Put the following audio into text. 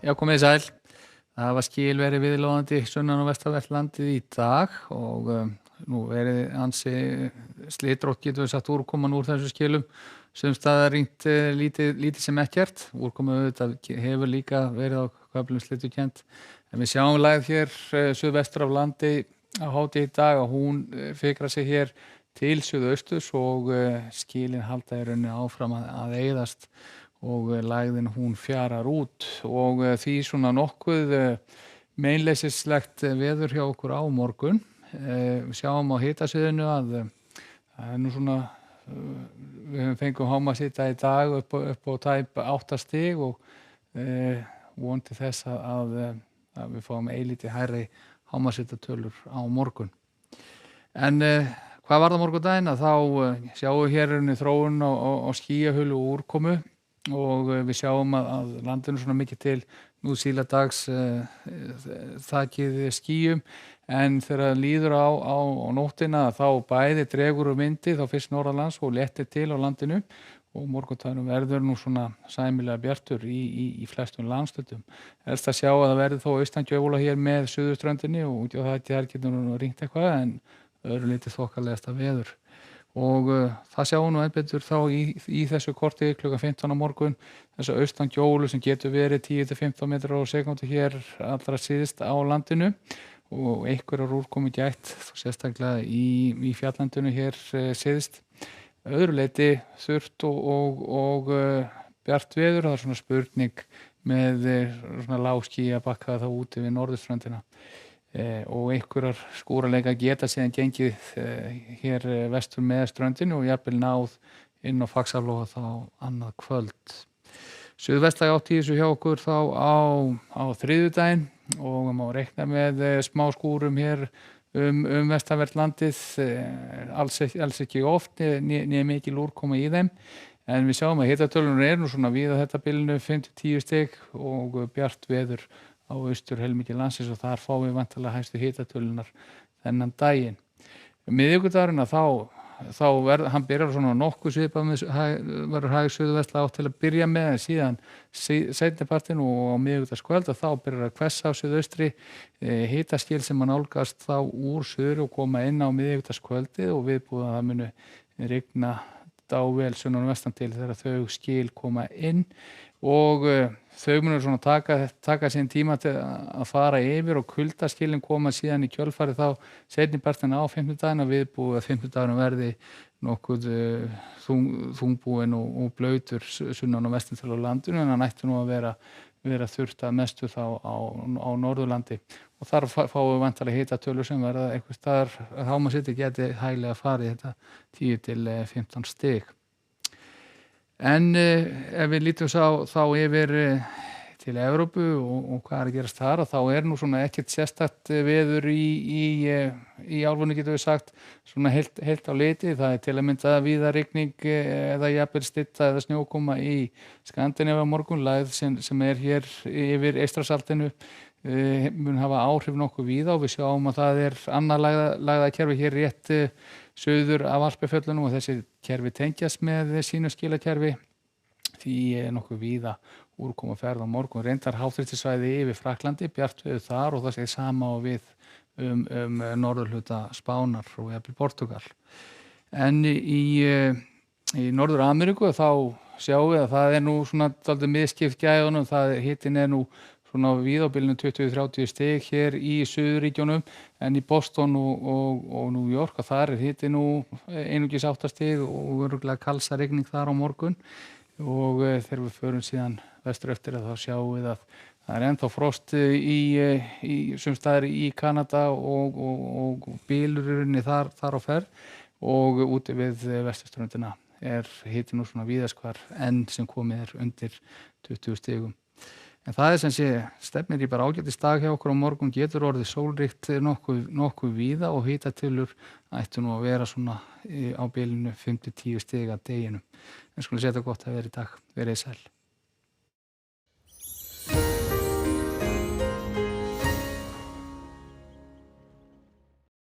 Já, komið þið sæl. Það var skil verið viðlóðandi sunnan- og vestanvert landið í dag og nú verið ansi slitrótt getum við sagt úrkoman úr þessu skilum. Sums staðar rýnt lítið sem ekkert. Úrkoman auðvitað hefur líka verið á köflum slitukennt. En við sjáum lægð hér suðvestur af landi á hádegi í dag og hún fikrar sig hér til suðausturs og skilin halda í rauninni áfram að eyðast og lægðin hún fjarar út og því svona nokkuð meinleysislegt veður hjá okkur á morgun. Við sjáum á hitasviðinu að það nú svona við höfum fengið hámarkshita í dag upp á tæp 8 stig og vonandi þess að við fáum eilítið hærri hámarkshitatölur á morgun. En hvað var það morgundaginn að þá sjáum við hér þróun á skýjahulu og úrkomu og við sjáum að landinu svona mikið til nú síladags þakið skýjum en þegar líður á nóttina þá bæði dregur vindi þá fyrst norðanlands og léttir til á landinu og morgundaginum verður nú svona sæmilega bjartur í flestum landshlutum. Helst að sjá að það verður þó austangjöfula hér með suðurströndinni og það getur nú ringt eitthvað en öðru lítið þokkalegasta veður. Og það sjáum nú enn betur þá í þessu korti klukkan 15 á morgun þessu austangjólu sem getur verið 10-15 metrar á sekúndu hér allra síðust á landinu og einhverjar úrkomu gætt sérstaklega í fjallandinu hér síðust. Öðru leyti þurrt og bjart veður, það er svona spurning með svona lágský að bakka það úti við norðurströndina. Og einhverjar skúraleika geta síðan gengið hér vestur með ströndinu og jafnvel náð inn á Faxaflóa þá annað kvöld. Suðvestlæg átt í þessu hjá okkur þá á þriðjudaginn og má reikna með smá skúrum hér vestanvert landið, alls ekki oft né mikil úrkoma í þeim. En við sjáum að hitatölurnar nú svona víða þetta bilinu 5-10 stig og bjart veður á austur helmingi landsins og þar fáum við væntanlega hæstu hitatölunar þennan daginn. Miðvikudagurinn þá hann byrjar svona nokkuð svipað með verður hæg suðvestlæg átt til að byrja með en síðan seinnipartinn og á miðvikudagskvöld þá byrjar að hvessa á suðaustri hitaskil sem að nálgast þá úr suður og koma inn á miðvikudagskvöldið og viðbúið að það muni rigna dável sunnan og vestan til þegar þau skil koma inn og þau munur svona taka sín tíma til að fara yfir og kuldaskilin koma síðan í kjölfarið þá seinnipartinn á fimmtudaginn og viðbúið að fimmtudagurinn verði nokkuð þungbúinn og blautur sunnan og vestan til á landinu en hann ætti nú að vera þurrt að mestu þá á Norðurlandi og þar fáum við væntanlega hitatölur sem verða einhvers staðar hámarkshiti geti hæglega farið þetta 10-15 stig. En ef við lítum þá yfir til Evrópu og hvað að gerast þar þá nú svona ekkert sérstakt veður í álfunni getum við sagt svona heilt á liti. Það til að mynda víða rigning eða jafnvel stytta eða snjókoma í Skandinavíu á morgun, lægð sem hér yfir Eystrasaltinu mun hafa áhrif nokkuð víða og við sjáum að það annað lægðakerfi hér rétt suður af Alpafjöllunum og þessi kerfi tengjast með sínu skilakerfi því nokkuð víða úrkoma ferð á morgun reyndar háþrýstisvæði yfir Frakklandi, bjart veður þar og það segir sama á við norðurhluta Spánar og jafnvel Portúgal. En í Norður-Ameríku þá sjáum við að það nú svona dálítið misskipt gæðunum, hitinn nú svona víða á bilinu 20-30 stig hér í suðurríkjunum en í Boston og New York og þar hitinn nú einungis 8 stig og örugglega kalsarigning þar á morgun og þegar við förum síðan vestur eftir þá sjáum við að það ennþá frost í sums staðar í Kanada og bylurinn þar á ferð og úti við vesturströndina hitinn nú svona víðast hvar enn sem komið undir 20 stigum. En það sem sé stefnir í bara ágætis dag hjá okkur á morgun getur orðið sólríkt nokkuð víða og hitatölur ættu nú að vera svona á bilinu 5-10 stig að deginum. En skulum segja þetta gott að vera í dag. Verið sæl.